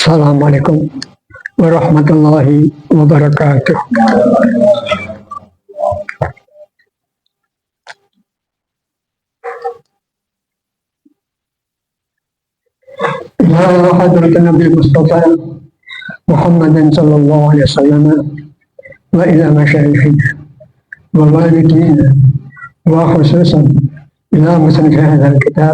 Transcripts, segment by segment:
Assalamualaikum warahmatullahi wabarakatuh. Ya hadratan Nabi Mustafa Muhammadin sallallahu alaihi wasallam wa ila masyayikhina wa walidina wa khususan ila musannif hadzal kitab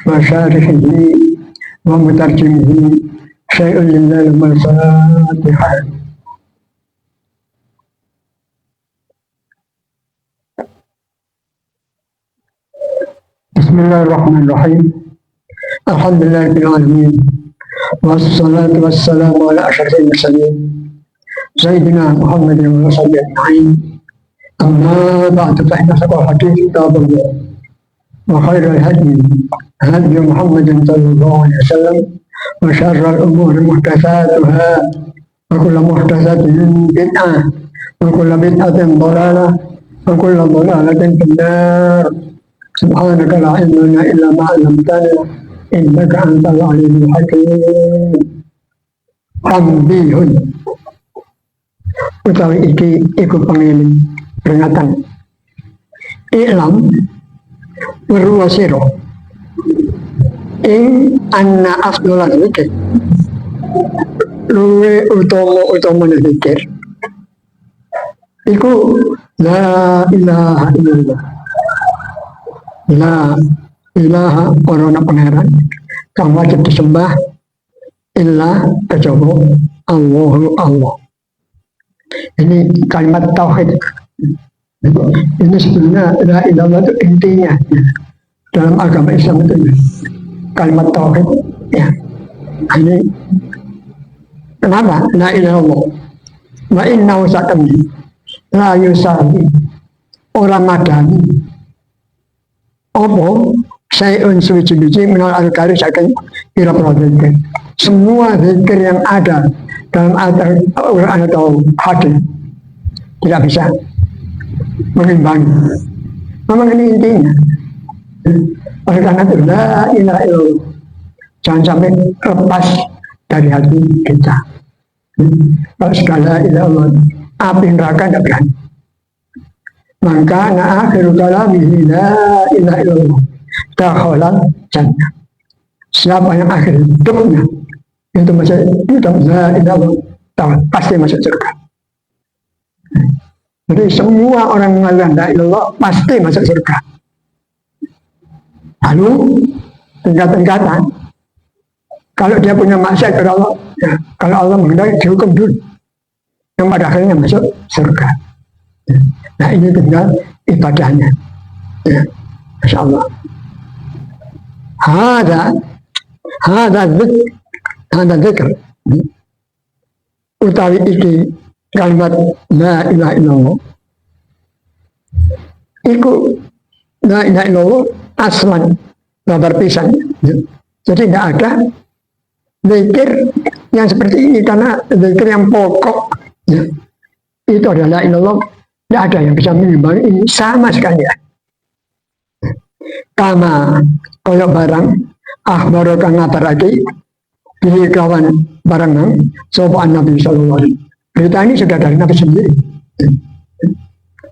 wa syarihihi wa mutarjimihi syai'un lillahi al-fatihah. Bismillahirrahmanirrahim. Alhamdulillahirabbil alamin. Wassalatu wassalamu ala asyrafil mursalin sayyidina Muhammadin wa sahbihi ajma'in. Amma ba'du fa inna asdaqal hadits kitabullah wa khairal hadi hadi Muhammadin sallallahu alaihi wasallam wa syarrul umuri muhdatsatuha wa kullu muhdatsatin bid'ah wa kullu bid'atin dhalalah wa kullu dhalalatin finnar. Subhanaka la ilma lana illa ma 'allamtana innaka antal alimul hakim. Tambihun utawi iki iku pengeling peringatan. Ilam weruh sira ing anna afdhalal dzikir luwe utama zikir iku la ilaha illallah. La ilaha korona pangeran kang wajib disembah illa kejaba Allahu Allah. Ini kalimat tauhid. Ini sebenarnya la ilallah itu intinya dalam agama Islam itu kalimat tauhid ya. Ini kenapa la ilallah? Wa innahu sakami la yusabi orang madani apa sayun suci-suci menol al-kari saking pira-pira zikir. Semua zikir yang ada dalam Al-Quran atau hadis tidak bisa mengimbangi. Memang ini intinya. Oleh karena itu la ilaha illallah jangan sampai lepas dari hati kita. Kalau segala ilallah api neraka tidak berani. Maka akhiru kalamihi la ilaha illallah dakhalal jannah. Siapa yang akhir hidupnya itu masuk hidup la ilaha illallah pasti masuk surga. Jadi semua orang mengatakan la ilallah pasti masuk surga. Lalu tingkat-tingkatan. Kalau dia punya maksiat kepada Allah, ya, kalau Allah menghendaki dihukum dulu, yang pada akhirnya masuk surga. Nah ini tinggal ibadahnya ya. Masya Allah. Hada zikr utawi iki kalimat la ilaha illallah iku la ilaha illallah aslan babar pisan ya. Jadi tidak ada zikir yang seperti ini karena zikir yang pokok ya. Itu adalah la ilaha illallah. Tidak ada yang bisa mengimbangi ini sama sekali ya. Kama koyok barang akhbaro kang ngabarake pilih kawan barang nang sopan Nabi sallallahu alaihi wasallam. Berita ini sudah dari Nabi sendiri.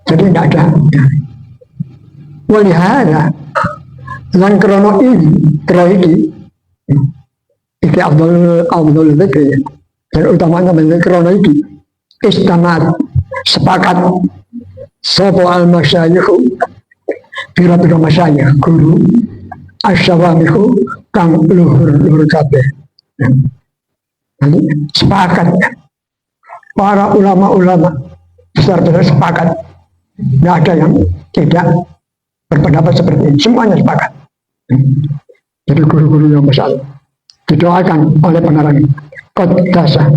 Jadi tidak ada. Walihara lan krono ini iki Abdul Dzikri dan utamanya krono iki istamat sepakat sopo al-masyayikhu pira-pira masyayikh guru asyawamihu kang luhur kabeh. Jadi sepakat para ulama-ulama besar-besar sepakat, tidak ada yang tidak berpendapat seperti ini, semuanya sepakat. Jadi guru-guru yang besar didoakan oleh pengarang Qaddasa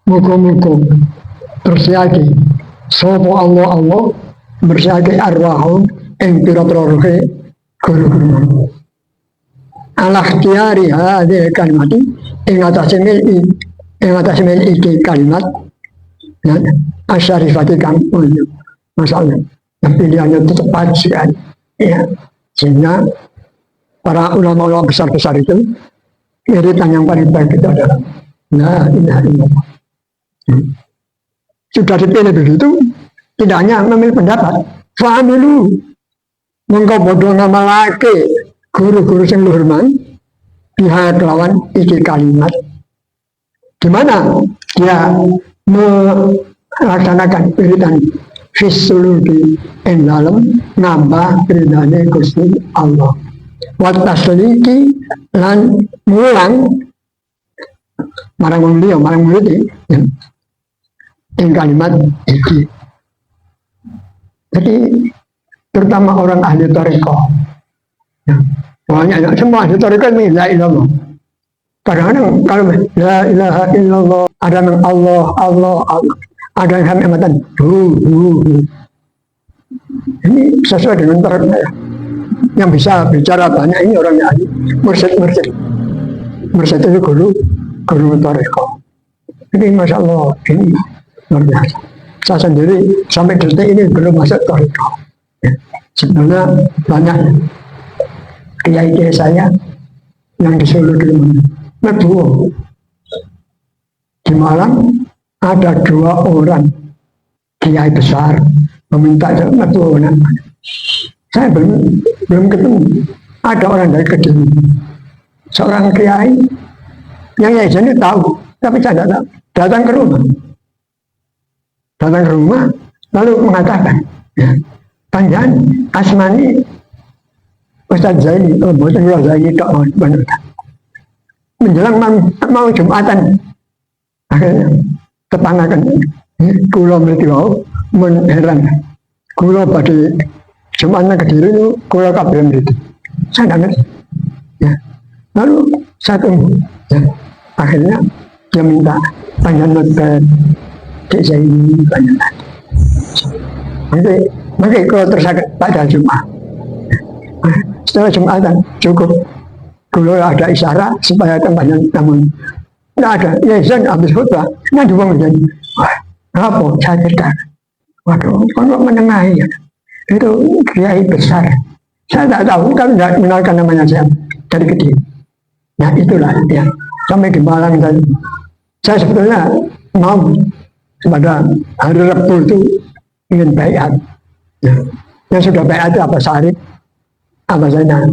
muga-muga bersiagi sopo Allah bersiagi arwahum ing pira-pira ruhe guru-guru ala ikhtiyari hadhihi kalimat ing atase mil iki kalimat ya asyarifati kang mulya. Masalah yang pilihannya itu tepat sekali ya. Sehingga para ulama-ulama besar-besar itu Wiridan yang paling baik itu adalah La ilaha illallah. Sudah dipilih begitu, tidak hanya memilih pendapat, fa'amilu, mengkau bodoh nama laki, guru-guru yang luhurman, pihak lawan iki kalimat. Gimana dia melaksanakan wiridan fisuluki yang dalam nambah ridane Gusti Allah. Watasliki lan mulang marang wong liya marang murid ing kalimat iki. Jadi terutama orang ahli tarekat, ya, banyak semua ahli tarekat ini la ilallah. Kadang-kadang kalau la ilaha illallah ada yang Allah Allah Allah, ada yang hamatan hu. Ini sesuai dengan tarekat ya. Yang bisa bicara banyak ini orang yang ahli mursyid itu guru tarekat. Jadi masya Allah ini luar biasa. Saya sendiri sampai detik ini belum masuk tarekat. Ya. Sebenarnya banyak kiai saya yang di Solo dulu, di Malang ada 2 orang kiai besar meminta metu. Saya belum ketemu. Ada orang dari Kediri, seorang kiai yang ini tahu, tapi saya tidak tahu. Datang ke rumah, lalu mengatakan, ya, panjang asmani Ustaz Zaini, bukan Ustaz Zaini, benar. Menjelang mau Jumatan, akhirnya tepangakan, kulo melihat menheran, kulo pada Jumatan Kediri itu kulo kabel itu, saya tidak ngerti. Ya. Lalu saya tunggu, ya. Akhirnya dia minta panjang notet, Cik Zaini panjang. Maka kalau tersakit pada Jumat. Setelah Jumatan cukup. Kalau ada isyarat supaya tempatnya namun tidak ada. Ya Zan habis khutbah, nah juga menjadi apa? Saya cerita. Waduh, kalau menengahi ya, itu kiai besar. Saya tak tahu kan tidak mengenalkan namanya saya dari kecil. Nah itulah ya. Sampai di Malang tadi. Saya sebetulnya mau pada hari Rabu itu ingin bayat. Ya. Yang sudah bayat itu apa Sarip, apa Zainal.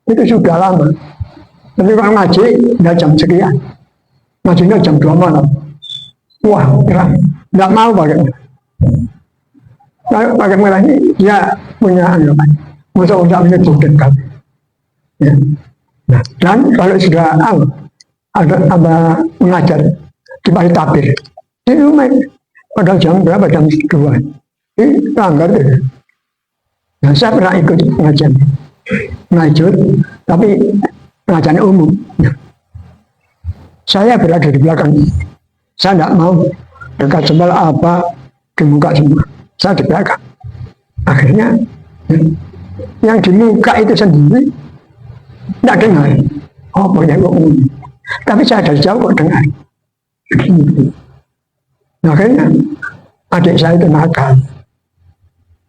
Itu sudah lama. Tapi kalau ngaji, nggak jam sekian. Ngajinya jam 2 malam. Wah, terang. Nggak mau bagaimana. Bagaimana ini dia punya anggapan. Masa-masa ini dekat. Ya. Nah, dan kalau sudah ada mengajar di Bali Tabir. Itu main pada jam berapa? Jam 2. Ini langgar deh. Nah, saya pernah ikut pengajian. Ngajur, tapi pengajian umum. Nah, saya berada di belakang. Saya tidak mau dekat sebelah apa di muka semua. Saya di belakang. Akhirnya yang di muka itu sendiri tidak dengar. Oh, punya umum. Tapi saya dari jauh kok dengar. Akhirnya adik saya itu nakal.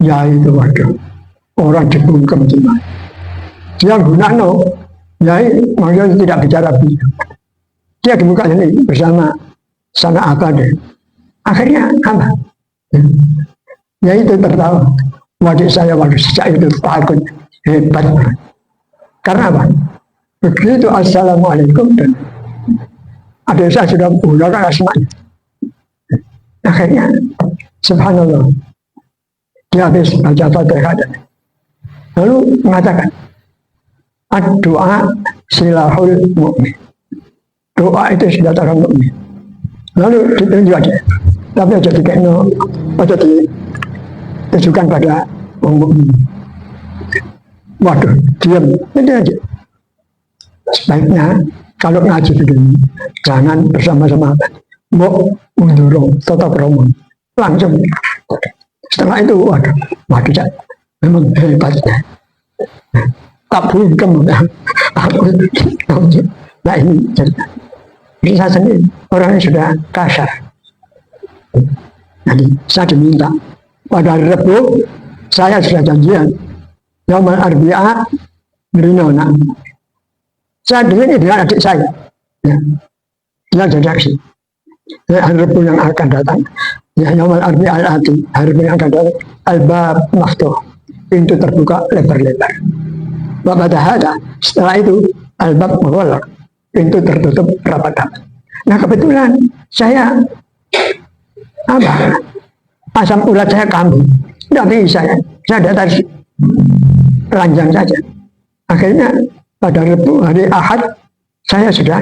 Ya itu waduh. Orang dibungkam cuma. Dia gunakan, ya maksudnya tidak bicara bicara. Dia di muka ini bersama sana apa deh. Akhirnya apa? Ya itu tertawa. Wadik saya waktu sejak itu takut hebat. Karena apa? Begitu assalamualaikum dan adik saya sudah menggunakan asmanya. Akhirnya subhanallah dia habis baca Fatihah lalu mengatakan doa silahul mu'min, doa itu senjata orang mukmin. Lalu ditunjuk aja, tapi aja ditujukan pada orang mukmin. Waduh, diam itu aja. Sebaiknya kalau ngaji begini jangan bersama-sama, mau mendorong tetap romo langsung. Setelah itu waduh memang hebatnya. Tak bungkem aku. Nah ini cerita. Ini saya sendiri orangnya sudah kasar. Jadi saya diminta pada hari Rabu saya sudah janjian Yaumul Arbi'a Berinona. Saya dengan adik saya Ya, dia jadi saksi. Ya, hari Rabu yang akan datang, ya yaumul arbi al-ati, hari Rabu yang akan datang, al-bab maftuh, pintu terbuka lebar-lebar. Bapak ada, setelah itu al-bab mughlaq, pintu tertutup rapat-rapat. Nah kebetulan saya apa? Asam urat saya kambuh, tidak bisa ya. Saya di atas ranjang saja. Akhirnya pada Rabu hari Ahad saya sudah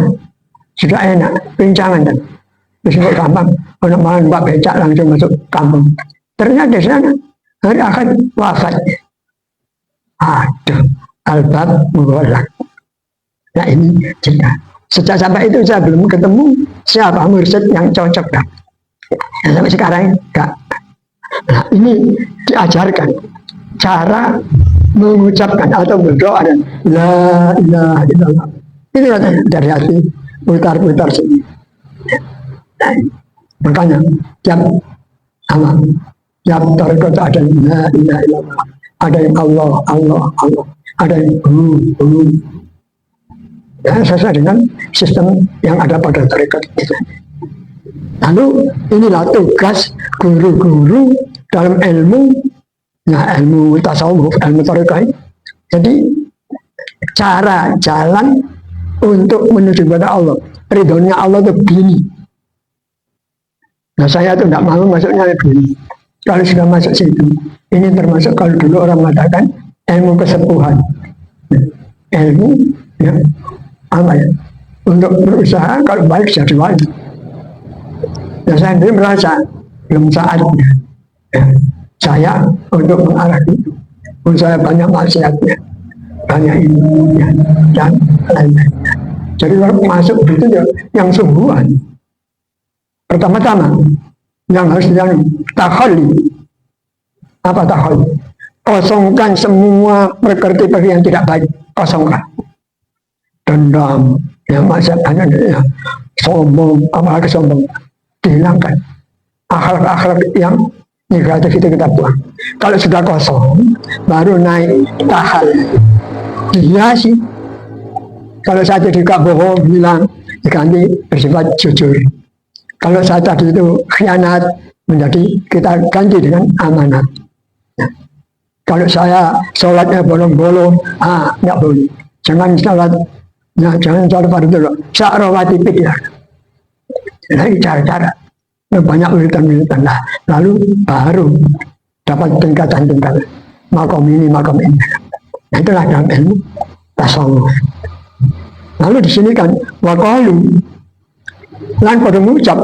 enak, pincangan dan besok gampang. Untuk malam Mbak becak langsung masuk kampung. Ternyata di sana hari Ahad wafat. Aduh, albab mughlaq. Nah ini cerita. Sejak sampai itu saya belum ketemu siapa mursyid yang cocok. Nah, sampai sekarang enggak. Nah, ini diajarkan cara mengucapkan atau berdoa dan la ilaha illallah. Itu dari hati putar-putar sini. Nah, makanya tiap tarekat ada la ilaha illallah, ada yang Allah, ada yang ya, sesuai dengan sistem yang ada pada tarekat itu. Lalu inilah tugas guru-guru dalam ilmu, ya ilmu tasawuf, ilmu tarekat. Jadi cara jalan untuk menuju kepada Allah, ridhonya Allah itu begini. Nah saya tuh tidak mau masuknya begini. Kalau sudah masuk situ, ini termasuk kalau dulu orang mengatakan ilmu kesepuhan, ilmu ya apa ya, untuk berusaha kalau baik jadi wali. Nah saya sendiri merasa belum saatnya ya, saya untuk mengarah itu. Saya banyak maksiatnya, banyak ilmunya dan lain-lainnya. Jadi kalau masuk itu ya, yang sungguhan. Pertama-tama yang harus yang takhali. Apa takhali? Kosongkan semua perkerti yang tidak baik, kosongkan. Dendam, yang maksudnya ya, sombong, apalagi sombong, dihilangkan. Akhlak-akhlak yang negatif itu kita buang. Kalau sudah kosong, baru naik tahal, dihiasi. Kalau saya jadi gak bohong, bilang diganti bersifat jujur. Kalau saya tadi itu khianat, menjadi kita ganti dengan amanat. Nah, kalau saya sholatnya bolong-bolong, nggak boleh. Jangan sholat. Nah, jangan sholat pada dulu. Sa'rawati ya. Jadi cara-cara banyak wiridan-wiridan lah. Lalu baru dapat tingkatan-tingkatan. Makom ini. Nah, itulah dalam ilmu tasawuf. Lalu di sini kan waqalu lan pada mengucap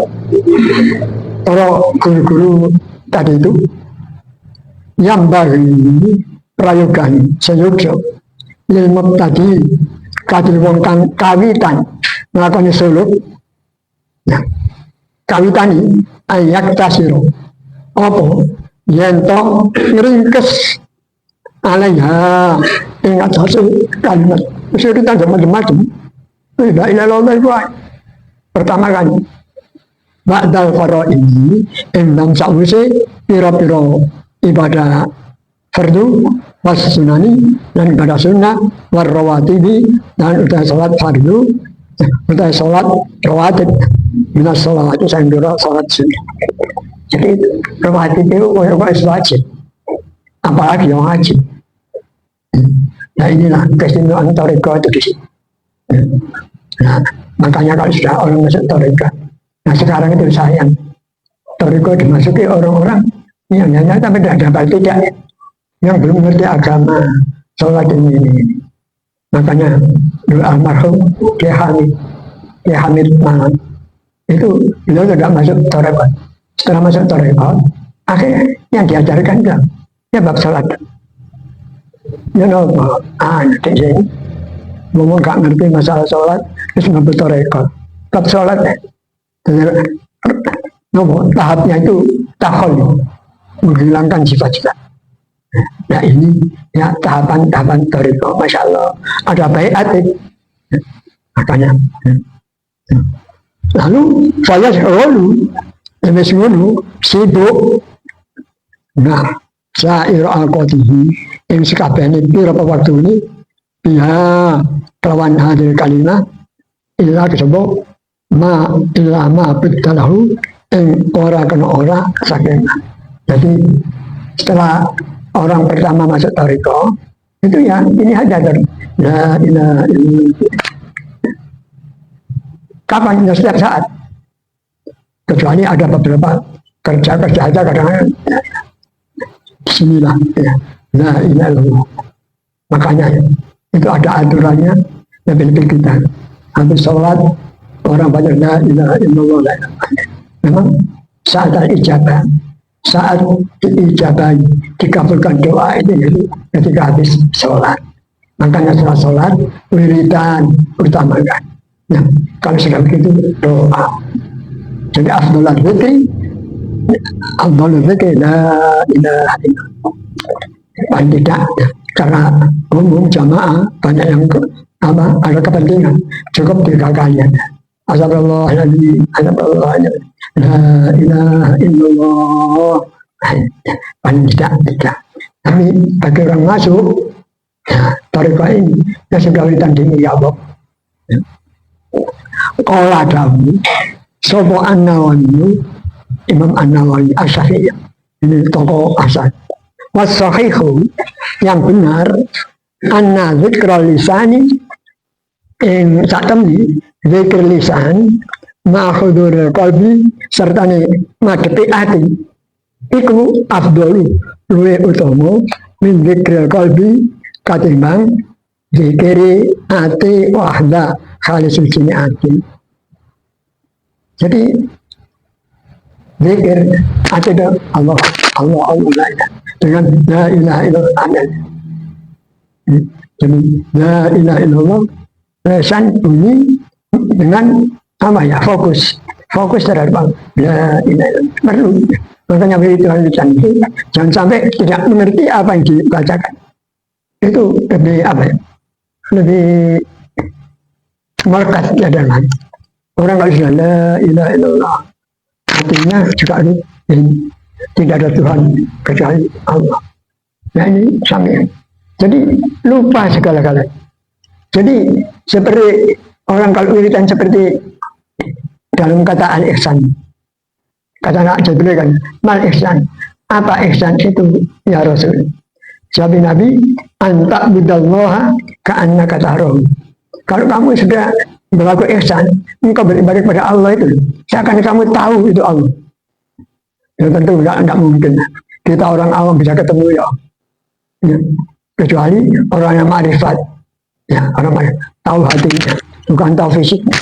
para guru-guru tadi itu yang bagi prayogan seyogyo ilmu tadi kadil wong kang kawitan melakukan suluk. Nah, kawitan ini ayak tasiro apa yento ringkes alaiha ingat hasil kalimat kesulitan macam-macam. Tidak ilallah. Pertama kali ba'dal faro ini endang sa'wisi piro-piro ibadah fardu was sunani dan ibadah sunnah warrawatibi dan udah sholat fardu udah sholat rawatib minas sholat itu saya sholat sunnah. Jadi rawatib itu wajib, apalagi yang wajib. Nah inilah keistimewaan tarekat itu di sini. Nah, makanya kalau sudah orang masuk tarekat, nah sekarang itu sayang tarekat dimasuki orang-orang yang hanya tapi tidak dapat tidak, yang belum mengerti agama, sholat ini. Makanya dulu almarhum Kiai Hamid Malang itu beliau tidak masuk tarekat. Setelah masuk tarekat, akhirnya yang diajarkan kan ya bab sholat. Ya nopo, nanti sini ngomong gak ngerti masalah sholat, terus ngambil tarekat. Bab sholat nopo tahapnya itu takhol, menghilangkan sifat-sifat. Nah ini ya tahapan-tahapan tarekat, masya Allah ada baiat. Makanya lalu saya sibuk. Nah syair al-qadihi yang sekabehane pira waktu ini biha kelawan hadir kalimah illa kesebut ma bitalahu yang ora kena ora saking. Jadi setelah orang pertama masuk toriko itu ya ini aja dari la ilaha illallah. Kapan? Ya setiap saat. Kecuali ada beberapa kerja aja kadang-kadang bismillah ya. La ilaha illallah. Makanya itu ada aturannya lebih-lebih kita. Habis sholat orang banyak la ilaha illallah. Memang saat ijabah, saat diijabah dikabulkan doa itu ketika habis sholat. Makanya setelah sholat wiridan utamakan. Nah, kalau sudah begitu doa. Jadi afdolul zikri la ilaha illallah. Paling tidak karena umum jamaah banyak yang ada kepentingan cukup 3 kali aja. Astagfirullahaladzim, astagfirullahaladzim, la ilaha illallah. Paling tidak. Tapi bagi orang masuk tariqah ini yang sudah wiridan dini ya Allah. Qala dawu sopo An-Nawawi, Imam An-Nawawi Asy-Syafi'i, ini tokoh asal. Was-sahihu, yang benar, anna dzikral lisani ing satemni zikir lisan ma hudurul qalbi serta madhepi ati iku afdalu luwih utama min zikril qalbi katimbang zikiri ati wahda khalis suci ati. Jadi zikir ati itu Allah dengan la ilaha illallah. Jadi la ilaha illallah lesan bunyi dengan apa ya, fokus terhadap la ilaha illallah. Perlu. Makanya begitu lisan itu jangan sampai tidak mengerti apa yang dibacakan. Itu lebih apa ya? Lebih melekat di dalam. Orang kalau sudah la ilaha illallah artinya juga tidak ada Tuhan kecuali Allah. Nah ini sampai. Jadi lupa segala-galanya. Jadi seperti orang kalau wiridan seperti dalam kata al-ihsan. Kata anak Jibril kan, mal ihsan. Apa ihsan itu ya Rasul? Jawab Nabi, anta bidallaha ka'annaka tarahu. Kalau kamu sudah berlaku ihsan, engkau beribadah kepada Allah itu, seakan kamu tahu itu Allah. Ya tentu enggak mungkin. Kita orang awam bisa ketemu ya. Kecuali orang yang ma'rifat. Ya, orang yang tahu hatinya, bukan tahu fisiknya.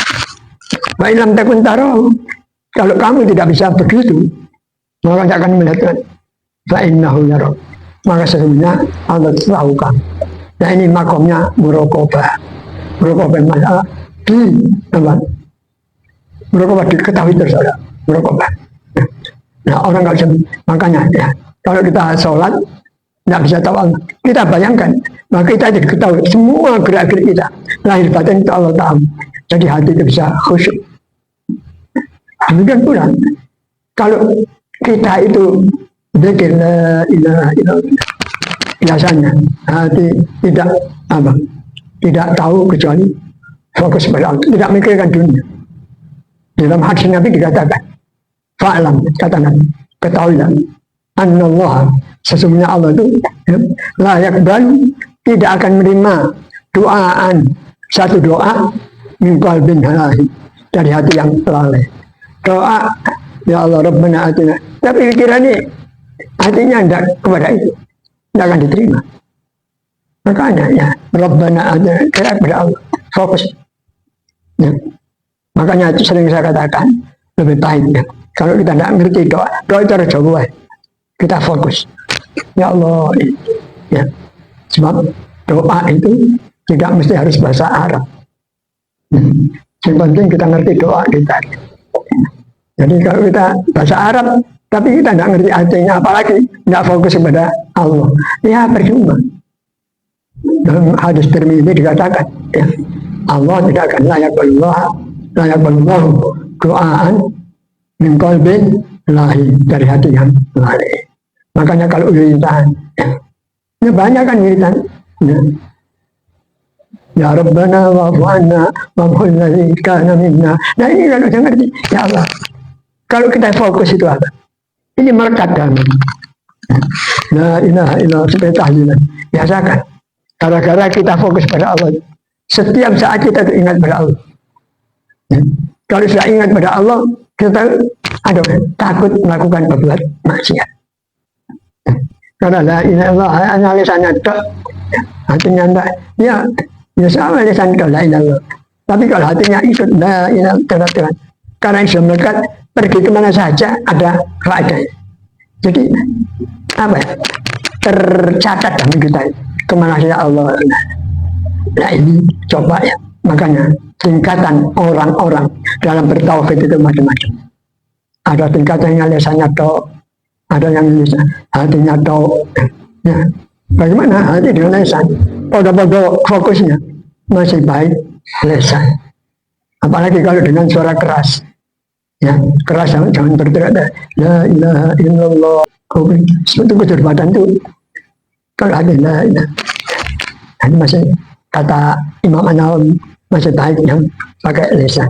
Wa ilam takun tarahu. Kalau kamu tidak bisa begitu, maka tidak akan melihat fa innahu yara. Maka sesungguhnya Allah tahu kamu. Nah ini makomnya muraqabah. Muraqabah masalah di tempat. Muraqabah diketahui terus ada muraqabah. Nah orang kalau makanya ya, kalau kita sholat tidak bisa tahu Allah. Kita bayangkan, maka kita jadi ketahui semua gerak-gerik kita. Lahir batin itu Allah tahu. Jadi hati itu bisa khusyuk. Demikian pula kalau kita itu zikir la ilaha illallah, biasanya hati tidak tahu kecuali fokus pada Allah, tidak mikirkan dunia. Dalam hadis Nabi dikatakan, fa'lam, kata Nabi, ketahuilah, annallah, sesungguhnya Allah itu la yakbal, tidak akan menerima doaan, satu doa min qalbin halahi, dari hati yang lalai. Doa ya Allah Rabbana atina, tapi pikirannya hatinya tidak kepada itu, tidak akan diterima. Makanya ya Rabbana atina kepada Allah, fokus ya. Makanya itu sering saya katakan lebih baik ya, kalau kita tidak ngerti doa itu harus jauh, kita fokus ya Allah ya. Sebab doa itu tidak mesti harus bahasa Arab. Yang penting kita ngerti doa kita. Jadi kalau kita bahasa Arab, tapi kita tidak ngerti artinya, apalagi tidak fokus kepada Allah, ya percuma. Dalam hadis Tirmidzi dikatakan, ya, Allah tidak akan layak balullah doaan min qalbin lahi, dari hati yang lahi. Makanya kalau wiridan, ya banyak kan wiridan. Ya. ya Rabbana wa'fu anna wa'fu alladzi kana minna. Nah ini kalau saya ngerti, ya Allah, kalau kita fokus itu apa? Ini melekat dalam la ilaha illallah sebagai tahlilan. Biasakan. Gara-gara kita fokus pada Allah. Setiap saat kita ingat pada Allah. Ya. Kalau sudah ingat pada Allah, kita takut melakukan berbuat maksiat. Karena la ilaha illallah hanya lisannya tok, hatinya enggak. Ya sama lisan tok la ilaha illallah. Tapi kalau hatinya ikut la ilaha illallah, karena sudah melekat, pergi kemana saja ada faedah. Jadi apa ya? Tercatat dalam kita kemana saja Allah. Nah ini coba ya, makanya tingkatan orang-orang dalam bertauhid itu macam-macam. Ada tingkatan yang lisannya tok, ada yang lisan hatinya tok. Ya, bagaimana hati dengan lisan? Pada fokusnya masih baik lisan. Apalagi kalau dengan suara keras. Ya, keras jangan berteriak la ilaha illallah. Seperti kudur badan itu kalau ada la ilaha. Ini masih kata Imam An-Nawawi masih baik yang pakai lisan.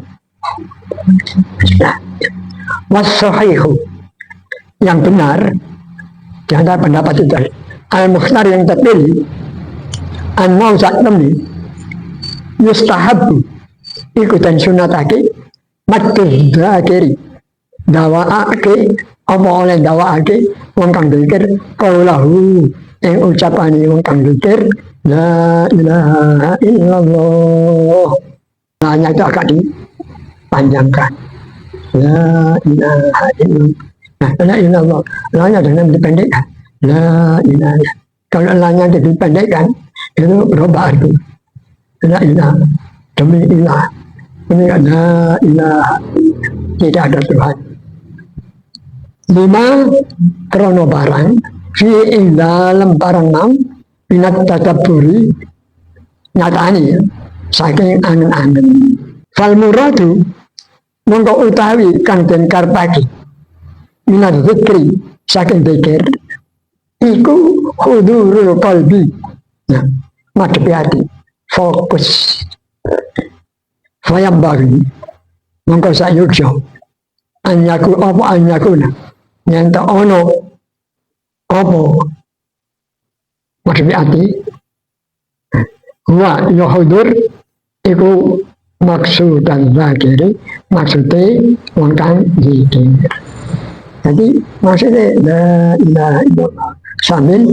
Nah, was-sahihu yang benar di antara pendapat itu al-mukhtar yang terpilih an-nauzat nami yustahabu ikutan sunatake mati dzakiri dawaake apa oleh dawaake wong kang dzikir qaulahu ing ucapane wong kang dzikir la ilaha illallah. Hanya itu agak dipanjangkan la ilaha illallah. Nah, la ilallah la-nya dengan dipendekkan la ilaha. Kalau la-nya dipendekkan itu berubah arti la ilaha demi ilah. Ini la ilaha, tidak ada Tuhan. 5 krono barang fi dalam barang mau minat tadabburi nyatani saking angen-angen. Fal muradu mongko utawi kang den karepake minat zikri saking zikir iku hudurul qalbi. Nah, madhepi hati, fokus. Fayam bagi mongko sayukjo anyaku apa anyakuna nyanta ono apa madhepi hati wa yuhudur iku maksud dan zakiri maksudnya wong kang zikir. Jadi maksudnya la ilaha illallah sambil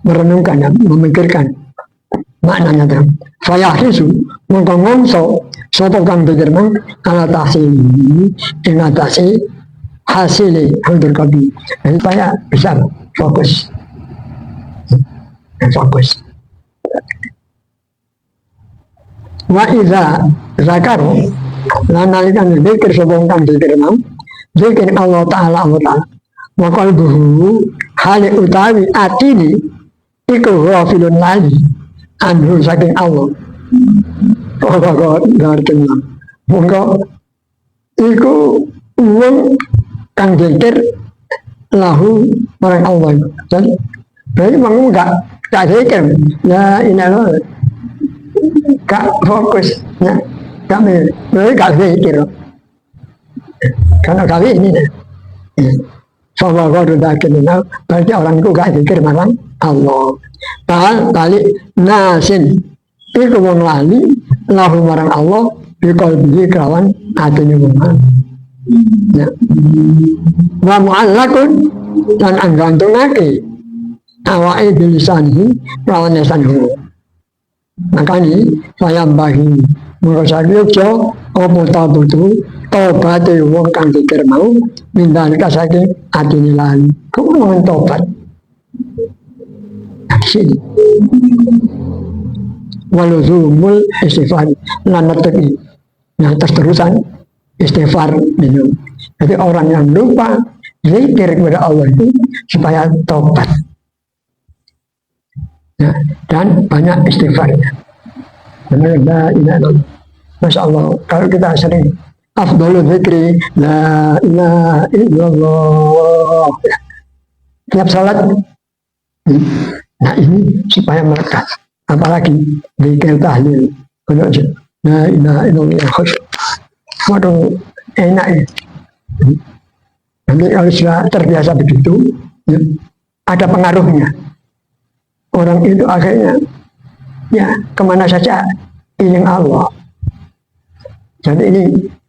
merenungkan, memikirkan maknanya itu. Fayahisu mongko ngomso sapa kang pikir mang ala tahsili ing atase hasile hudur qalbi. Jadi supaya bisa fokus. Fokus. Wa iza zakaru lan nalikan zikir sapa kang zikir mang zikir Allah taala wa qalbuhu hale utawi atini iku ghafilun lali anhu saking Allah. Kok ngerti monggo iku wong kang zikir lahu marang Allah. Jadi berarti mangko gak zikir ya inallah gak fokus ya kami berarti gak zikir karena kami ini sama orang kenal berarti orang itu gak zikir marang Allah. Balik nasin iku wong lali lahu marang Allah bikol bihi kelawan atine wong. Ya. Wa mu'allakun lan anggantungake awake bilisani kelawan lisanmu. Makanya saya bagi merasa yo apa tabutu tobate wong kang zikir mau mindan kasake atine lali. Kuwi tobat. Sini waluzumul istighfar lan netepi nah terus-terusan istighfar minum. Jadi orang yang lupa zikir kepada Allah itu supaya tobat ya, dan banyak istighfarnya. Benar la ilaha illallah. Masya Allah kalau kita sering afdhalul zikri la ilaha illallah tiap salat. Nah ini supaya melekat apalagi zikir tahlil. Nah, ini waduh enak ya. Nanti kalau sudah terbiasa begitu, ya, ada pengaruhnya. Orang itu akhirnya ya kemana saja ingin Allah. Jadi ini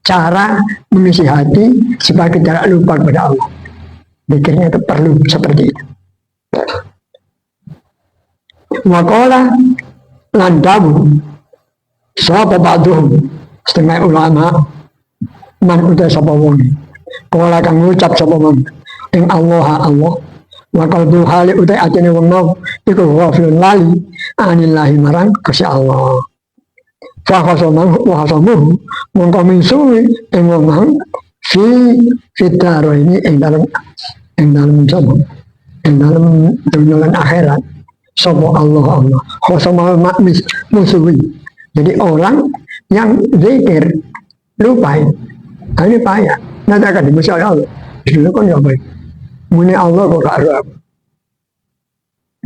cara mengisi hati supaya tidak lupa kepada Allah. Pikirnya itu perlu seperti itu. Wakola landamu sapa ba'duhum setengah ulama man uta sapa wong. Kola kang ngucap sapa wong ing Allah wa qalbu hali uta atene wong mau iku ghafilun lali anillahi marang Gusti Allah. Fa khasamu wa khasamu mongko misui ing wong mau fitaro ini ing dalam sama ing dalam dunia dan akhirat sapa Allah khasama musuhi. Jadi orang yang zikir lupa ini payah nanti akan dimusuhi Allah. Dulu kan ya baik muni Allah kok gak ada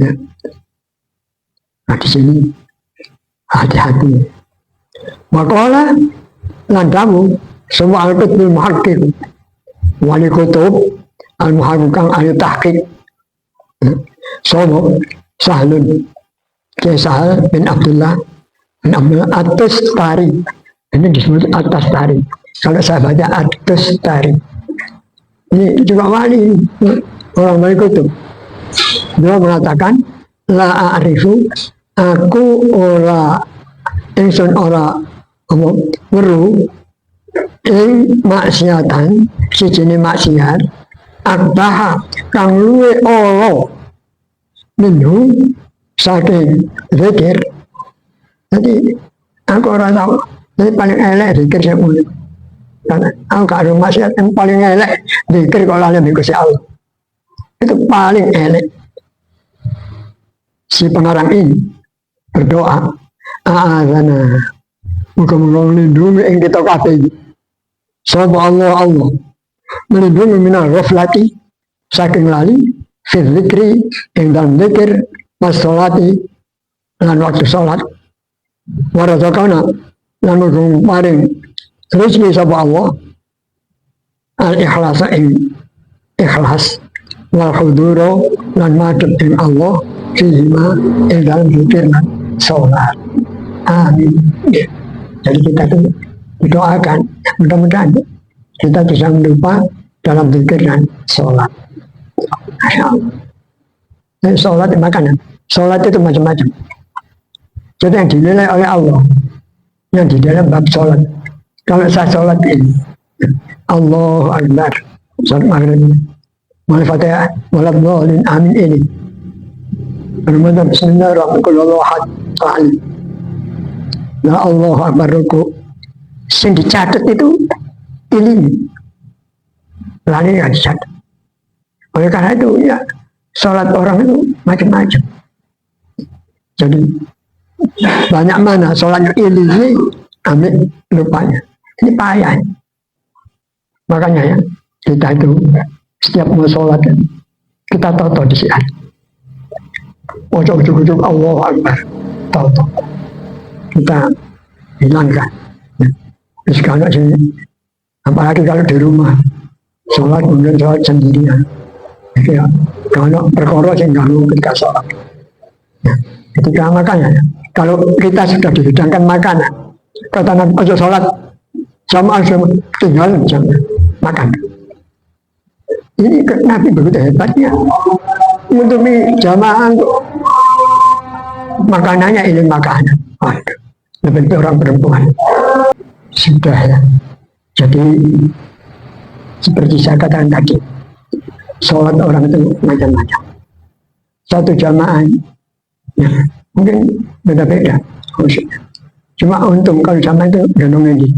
ya. Nah di sini hati-hati. Makalah landamu semua al-qutbul muhakkik wali kutub al-muhakkikang ahli tahqiq somo Sahlun Sahal bin Abdullah At-Tustari. Ini disebut At-Tustari. Kalau saya baca At-Tustari, ini juga wali, orang wali kutub. Dia mengatakan la a'rifu, aku ora ingsun ora weruh ing maksiatan sijine maksiat akbaha kang luwe ala minhu saking zikir. Jadi aku orang tahu, jadi paling elek zikir saya mulai. Karena aku gak ada maksiat yang paling elek zikir kalau lalai Gusti Allah. Itu paling elek. Si pengarang ini berdoa, a'adzana, muka-muka melindungi yang kita kabeh. Sapa Allah melindungi minal ghaflati saking lali fi zikri ing dalam zikir mas sholati lan waktu sholat warazakana lan mugung paring rezeki sapa Allah al ikhlasa ing ikhlas wal huduro lan madhep ing Allah fihima ing dalam zikir lan sholat. Amin. Jadi kita tuh doakan mudah-mudahan kita bisa lupa dalam zikir dan sholat. Dan sholat itu makanan. Sholat itu macam-macam. Jadi yang dinilai oleh Allah, yang di dalam bab sholat. Kalau saya sholat ini, Allahu Akbar, sholat maghrib, Al-Fatihah, waladhdallin, amin ini. Bermula bismillahirrahmanirrahim. La Allahu Akbar ruku. Yang dicatat itu ini, lain yang dicatat. Oleh karena itu ya sholat orang itu macam-macam. Jadi banyak mana sholatnya ini ambil lupanya. Ini payah. Makanya ya kita itu setiap mau sholat kita tahu di sini. Ujung-ujung Allah Akbar tahu. Kita hilangkan. Sekarang sini, apalagi kalau di rumah sholat kemudian sholat sendirian. Ya, kalau perkara yang ganggu ketika sholat. Ya, ketika makan ya, kalau kita sudah dihidangkan makanan, kata Nabi ojo sholat, jamaah tinggal jam makan. Ini Nabi begitu hebatnya untuk jamaah untuk makanannya ini makanan. Waduh, lebih orang perempuan sudah ya. Jadi seperti saya katakan tadi, sholat orang itu macam-macam. Satu jamaah ya, mungkin beda-beda khususnya. Cuma untung kalau jamaah itu gendong ini,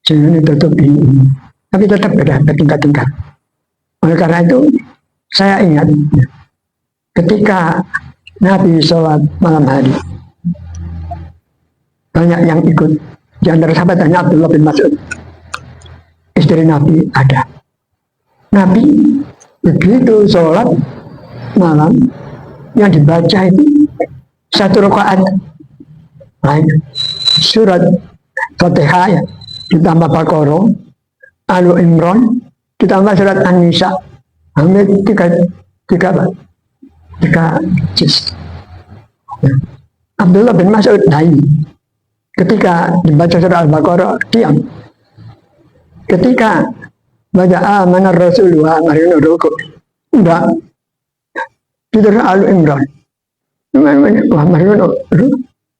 sehingga ini tutup ini. Tapi tetap beda tingkat-tingkat. Oleh karena itu saya ingat ya, ketika Nabi sholat malam hari, banyak yang ikut. Di antara sahabatnya Abdullah bin Mas'ud, istri Nabi ada. Nabi begitu sholat malam yang dibaca itu satu rakaat. Nah, surat Fatihah ya, ditambah Baqarah, Alu Imran, ditambah surat An-Nisa, hampir tiga apa? Tiga juz. Ya. Abdullah bin Mas'ud naik ketika dibaca surat Al-Baqarah diam. Ketika baca amanar Rasulullah marino rukuk enggak, itu Alu Imran. Wah marino.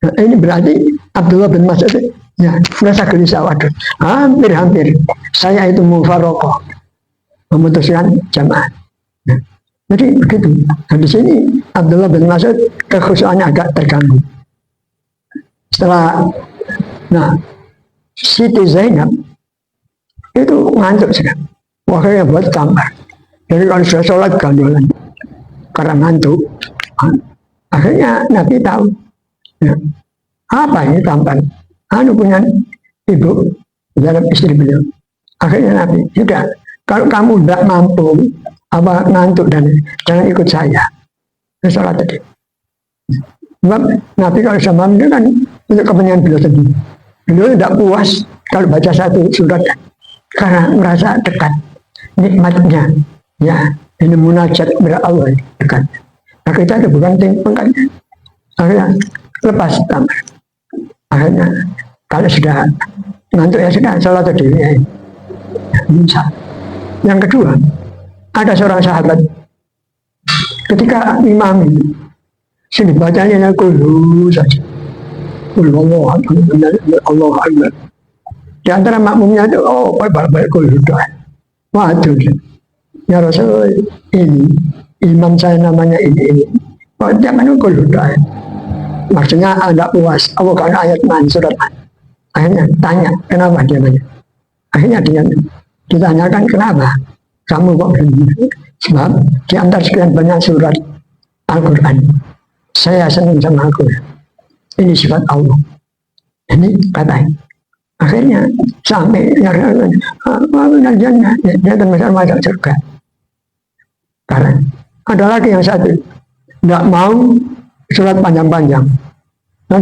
Nah, ini berarti Abdullah bin Mas'ud ya merasa gelisah, waduh, hampir saya itu mufarokoh, memutuskan jamaah. Nah, jadi begitu. Nah, di sini Abdullah bin Mas'ud kekhususannya agak terganggu. Setelah, nah, Siti Zainab itu ngantuk sekali. Wakilnya buat tambah. Jadi kalau sudah sholat gandolan karena ngantuk. Akhirnya Nabi tahu. Ya. Apa ini tampan? Punya ibu dalam istri beliau. Akhirnya Nabi, sudah, kalau kamu tidak mampu apa ngantuk dan jangan ikut saya. Sholat tadi. Sebab Nabi kalau sama itu kan untuk kepentingan beliau sendiri. Beliau tidak puas kalau baca satu surat karena merasa dekat nikmatnya. Ya, ini munajat kepada Allah dekat. Nah, kita itu bukan pengkatnya. Akhirnya lepas tambah. Akhirnya kalau sudah ngantuk ya sudah sholat tadi. Ya. Yang kedua, ada seorang sahabat ketika imam ini sini bacanya kulhu saja. Allah Akbar. Di antara makmumnya itu balik kulhu doa. Waduh, ya Rasul, ini imam saya namanya ini. Jangan kulhu doa. Maksudnya agak puas. Kan ayat surat. Akhirnya tanya kenapa dia banyak. Akhirnya dia ditanyakan kenapa kamu kok begini. Sebab di antara sekian banyak surat Al-Quran, saya senang sama Al-Quran. Ini sifat Allah. Ini katanya. Akhirnya sampai dia akan masuk surga. Karena ada lagi yang satu tidak mau surat panjang-panjang. Nah,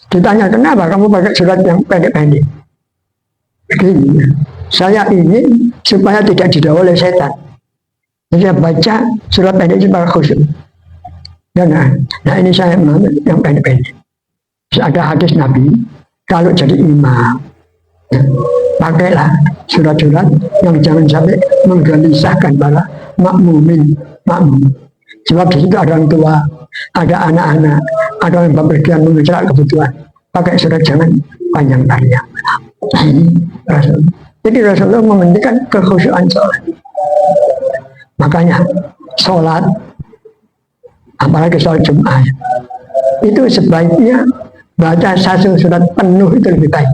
ditanya kenapa kamu pakai surat yang pendek-pendek? Begini, saya ingin supaya tidak didahului oleh setan. Jadi saya baca surat pendek itu para khusyuk. Nah ini saya yang pendek-pendek. Ada hadis Nabi, kalau jadi imam, ya, pakailah surat-surat yang jangan sampai menggelisahkan para makmum. Sebab di situ ada orang tua, ada anak-anak, ada yang bepergian mengejar kebutuhan. Pakai surat jangan panjang-panjang. Jadi Rasulullah mementingkan kekhusyuan sholat. Makanya sholat, apalagi sholat Jumat, itu sebaiknya baca satu surat penuh itu lebih baik.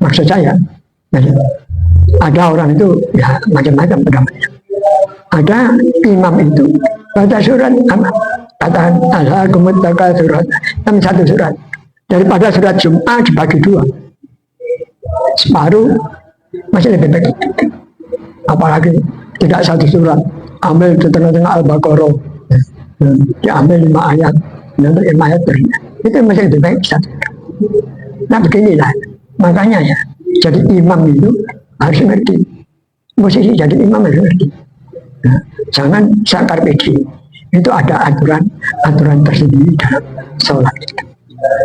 Maksud saya, ada orang itu ya macam-macam pendapatnya. Ada imam itu baca surat katakan al-hakumut surat satu surat, daripada surat Jumat dibagi dua, separuh masih lebih baik. Apalagi tidak satu surat, ambil di tengah-tengah Al-Baqarah, diambil 5 ayat, nanti 5 ayat berikutnya, itu masih lebih baik satu. Nah beginilah, makanya ya, jadi imam itu harus ngerti, posisi jadi imam harus ngerti. Nah, jangan sakar pede, itu ada aturan tersendiri dalam sholat.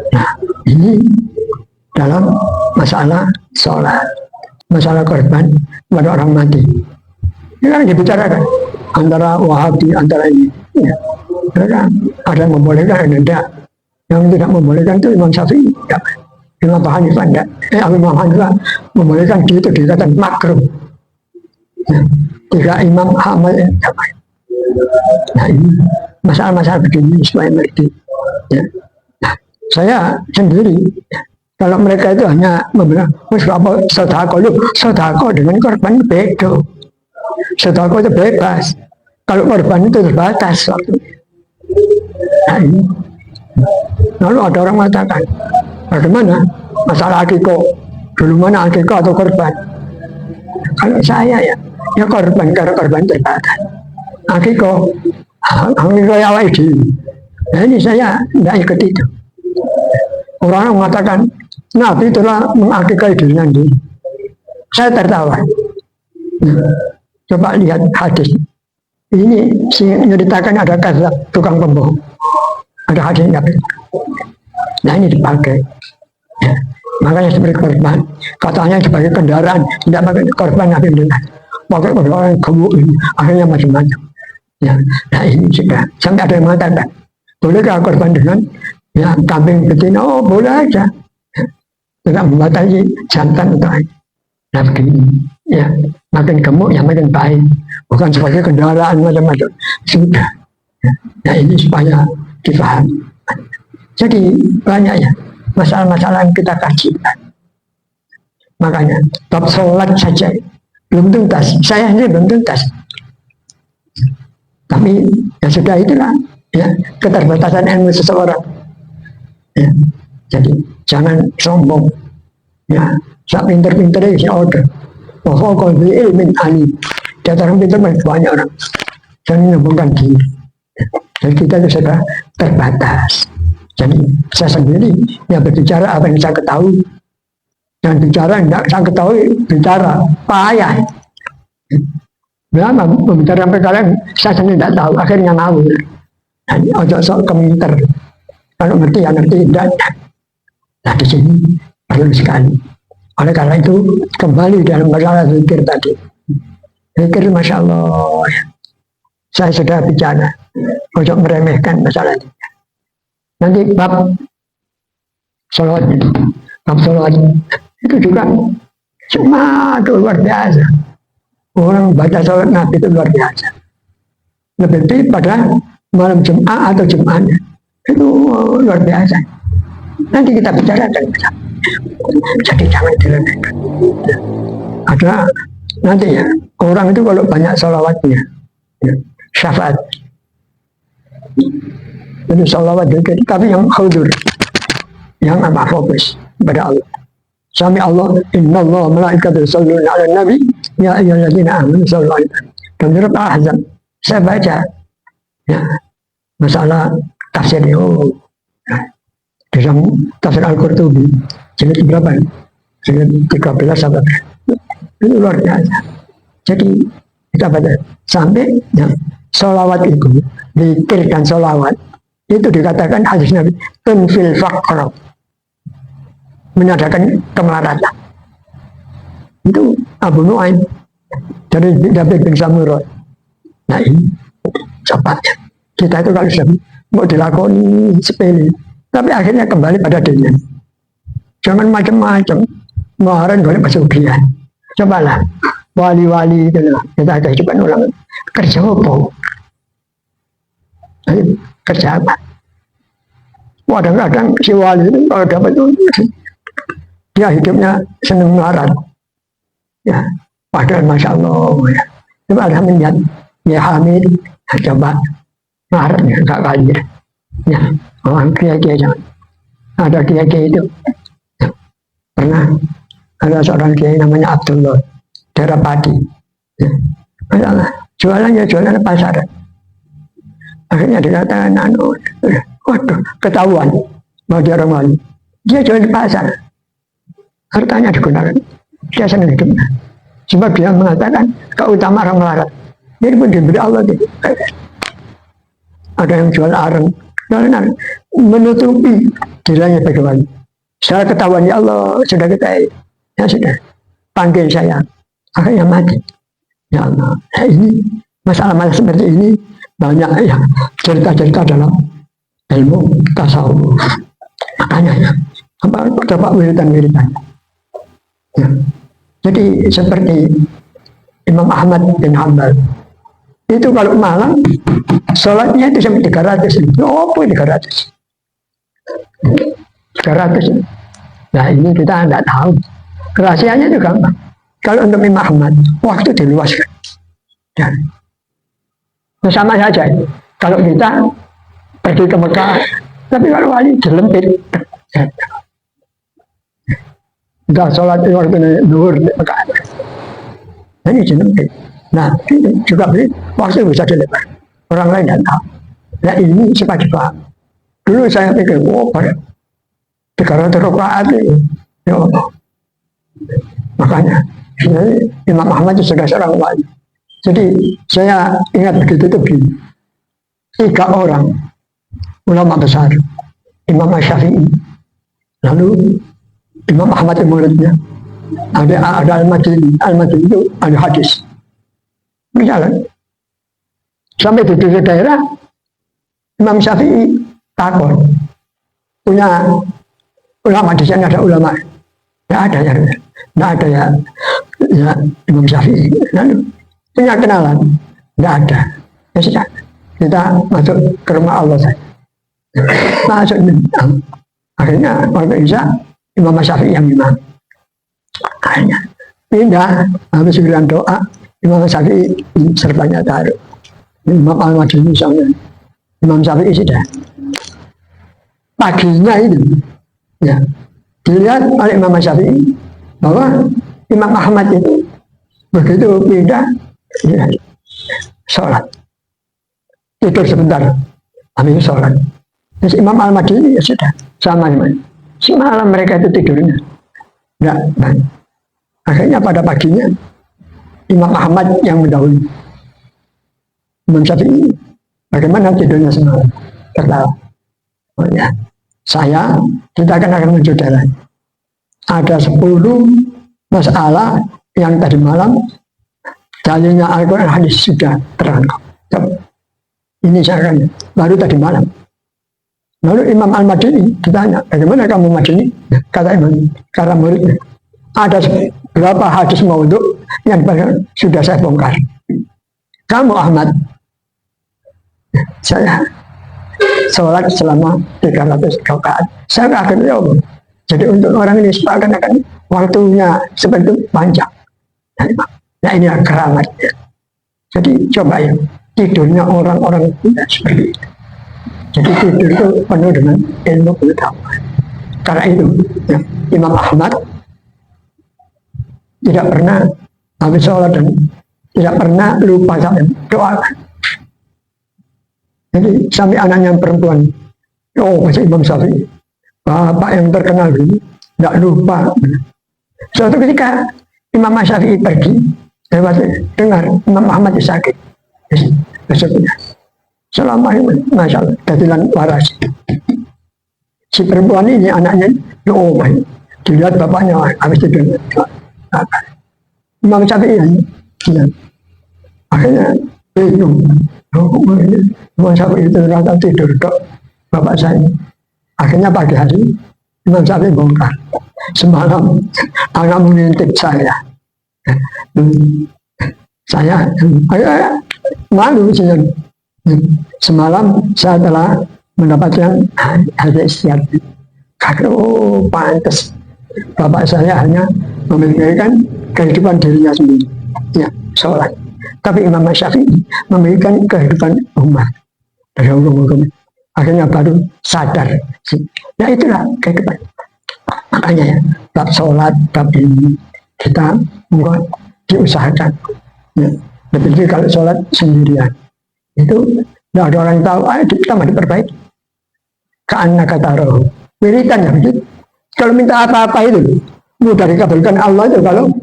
Nah ini dalam masalah sholat, masalah korban pada orang mati. Ini kan dibicarakan antara Wahabi, antara ini. Ya. Ada yang membolehkan, ada yang tidak. Yang tidak membolehkan itu Imam Syafi'i. Ya. Imam Hanifah tidak. Imam Hanifah membolehkan itu dikatakan makruh. Ya. Tiga Imam Ahmad yang dapat. Nah ini masalah-masalah begini supaya mengerti. Ya. Nah, saya sendiri, kalau mereka itu hanya membilang, sodako dengan korban beda. Sodako itu bebas. Kalau korban itu terbatas waktu. Nah ini. Lalu ada orang mengatakan, bagaimana masalah akikoh? Dulu mana akikoh atau korban? Kalau saya ya korban, karena korban terbatas. Akikoh ya awal ini. Nah ini saya tidak ikut itu. Orang mengatakan Nabi telah mengakikai dirinya sendiri. Saya tertawa. Coba lihat hadis. Ini menceritakan ada kata tukang pembohong. Ada hadis Nabi. Nah ini dipakai. Ya. Makanya sebagai korban. Katanya sebagai kendaraan. Tidak pakai korban Nabi dengan. Pakai orang gemuk ini. Akhirnya macam-macam. Ya. Nah ini sudah. Sampai ada yang mengatakan. Bolehkah korban dengan ya kambing betina? Oh boleh aja. Tidak membatasi jantan untuk Nabi. Ya. Makin gemuk ya makin baik. Bukan sebagai kendaraan macam-macam. Sudah. Nah ini supaya dipahami. Jadi banyak ya masalah-masalah yang kita kaji. Makanya bab sholat saja belum tuntas. Saya sendiri belum tuntas. Tapi ya sudah itulah ya keterbatasan ilmu seseorang. Ya. Jadi jangan sombong. Ya, sak pinter-pinternya si order. Bahwa kalau beli ilmin alim. Di antara pinter banyak orang. Jangan menyombongkan diri. Jadi kita itu sudah terbatas. Jadi saya sendiri yang berbicara apa yang saya ketahui. Dan bicara tidak saya ketahui, bicara payah. Berapa membicara perkara yang saya sendiri tidak tahu, akhirnya ngawur. Jadi ojo sok keminter. Kalau ngerti ya ngerti, tidak. Nah di sini perlu sekali. Oleh karena itu kembali dalam masalah zikir tadi. Zikir Masya Allah. Saya sudah bicara. Ojo meremehkan masalah ini. Nanti bab sholat, bab sholat itu juga cuma itu luar biasa. Orang baca sholat Nabi itu luar biasa. Lebih pada malam Jumat atau Jumatnya itu luar biasa. Nanti kita bicarakan. Jadi jangan diremehkan. Ada nanti ya orang itu kalau banyak sholawatnya, ya, syafaat. Itu sholawat juga, tapi yang hudur, yang apa fokus pada Allah. Sami Allah, Inna Allah malaikatu yusholluna ala nabi, ya ayyuhalladzina amanu shollu alaihi. Dan surat Al-Ahzab, saya baca ya, masalah tafsir itu dalam tafsir Al-Qurtubi, jilid berapa? Jilid 13 sampai itu luar biasa. Jadi kita baca sampai ya, sholawat itu, zikir dan sholawat itu dikatakan hadis Nabi tunfil faqr, menyadarkan kemelaratan. Itu Abu Nuaim dari David bin Samurah. Nah ini coba kita itu kalau sudah mau dilakoni sepele, tapi akhirnya kembali pada dirinya. Jangan macam-macam mengarang oleh pesugihan. Cobalah wali-wali itu lah kita kehidupan ulang kerja apa? Kerja apa? Kadang-kadang si wali itu kalau dapat itu dia hidupnya senang melarat. Ya, padahal Masya Allah ya. Coba alhamdulillah ya Hamid coba melaratnya gak kaya. Ya, orang kiai-kiai jangan. Ada kiai-kiai itu ya, pernah ada seorang kiai namanya Abdullah daerah Padi. Ya, masalah jualannya jualan pasar. Akhirnya dikatakan waduh ketahuan mau dia orang wali. Dia jual di pasar. Hartanya digunakan. Dia senang hidupnya. Sebab dia mengatakan keutamaan orang melarat. Jadi pun diberi Allah. Ada yang jual areng. Menutupi dirinya sebagai wali. Setelah ketahuan ya Allah sudah kita ya sudah panggil saya. Akhirnya mati. Ya Allah. Nah, ini masalah-masalah seperti ini banyak ya cerita-cerita dalam ilmu tasawuf. Makanya ya apa coba wiridan-wiridan. Ya. Jadi seperti Imam Ahmad bin Hanbal itu kalau malam sholatnya itu sampai 300 ribu. Oh, 300. 300. Nah ini kita tidak tahu. Rahasianya itu gampang. Kalau untuk Imam Ahmad waktu diluaskan. Ya. Sama saja. Kalau kita pergi ke Mekah, tapi kalau wali dilempit. Kita sholat waktu zuhur di Mekah. Ini dilempit. Nah, ini juga waktu bisa dilebar. Orang lain tidak tahu. Nah ini cepat dipaham. Dulu saya pikir, oh banyak 300 rakaat itu. Ya Allah. Makanya Imam Ahmad itu sudah seorang wali. Jadi saya ingat begitu itu begini. 3 orang ulama besar, Imam Syafi'i, lalu Imam Ahmad yang muridnya, ada Al-Madini itu ada hadis. Berjalan sampai di daerah Imam Syafi'i takut punya ulama di sana, ada ulama, tidak ada ya, tidak ada ya Imam Syafi'i. Lalu punya kenalan, tidak ada. Ya sudah, kita masuk ke rumah Allah saja. Masuk akhirnya waktu Isya Imam Syafi'i yang imam. Akhirnya pindah, habis bilang doa, Imam Syafi'i sertanya taruh. Imam Al-Madini sama Imam Syafi'i sudah. Paginya itu, ya, dilihat oleh Imam Syafi'i bahwa Imam Ahmad itu begitu pindah, ya, sholat, tidur sebentar, habis sholat. Terus Imam Al-Madini ya sudah sama Imam. Semalam mereka itu tidurnya enggak banyak. Akhirnya pada paginya Imam Ahmad yang mendahului Imam Syafi'i. Bagaimana tidurnya semalam? Tertawa. Oh ya, kita akan menuju jalan. Ada 10 masalah yang tadi malam dalilnya Al-Quran hadis sudah terangkum. Ini saya akan baru tadi malam. Lalu Imam Al-Madini ditanya, bagaimana kamu Madini? Kata Imam, kata muridnya, ada berapa hadis maudhu yang sudah saya bongkar. Kamu Ahmad, saya sholat selama 300 rakaat. Saya akan jawab. Jadi untuk orang ini seakan-akan waktunya seperti itu panjang. Nah ini keramatnya. Jadi coba ya, tidurnya orang-orang tidak seperti itu. Jadi tidur itu penuh dengan ilmu pengetahuan. Karena itu ya, Imam Ahmad tidak pernah habis sholat dan tidak pernah lupa sampai doakan. Jadi sampai anaknya yang perempuan, oh masih Imam Syafi'i, bapak yang terkenal dulu, tidak lupa. Suatu ketika Imam Syafi'i pergi, dengar Imam Ahmad sakit, besoknya. Selama ini, Masya Allah, dadilan waras. Si perempuan ini, anaknya, oh baik. Dilihat bapaknya, habis tidur. Imam Syafi'i, ya. Akhirnya, bingung. Imam Syafi'i itu rata tidur, dok, bapak saya. Akhirnya pagi hari, Imam Syafi'i bongkar. Semalam, anak mengintip saya. Saya, malu sih. Semalam saya telah mendapatkan hadis yang oh pantas bapak saya hanya memikirkan kehidupan dirinya sendiri, ya sholat. Tapi Imam Syafi'i memikirkan kehidupan umat dari hukum-hukum. Akhirnya baru sadar. Ya itulah kehidupan. Makanya ya, bab sholat, bab ini kita buat diusahakan. Ya, lebih kalau sholat sendirian. Itu tidak ada orang tahu, kita mau diperbaiki. Karena kata roh, wiridan ya begitu. Kalau minta apa-apa itu mudah dikabulkan Allah itu kalau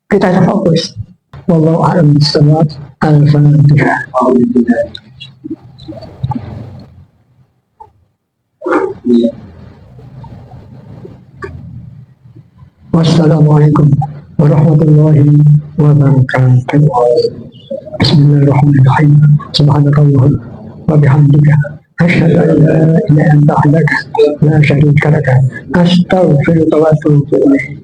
kita fokus. Wallahu a'lam bishawab. Al-Fatihah. Wassalamualaikum warahmatullahi wabarakatuh. Bismillahirrahmanirrahim. Subhanallah wa bihamdika asyhadu an la ilaha illa anta la syarika lak astaghfiruka wa atubu ilaik.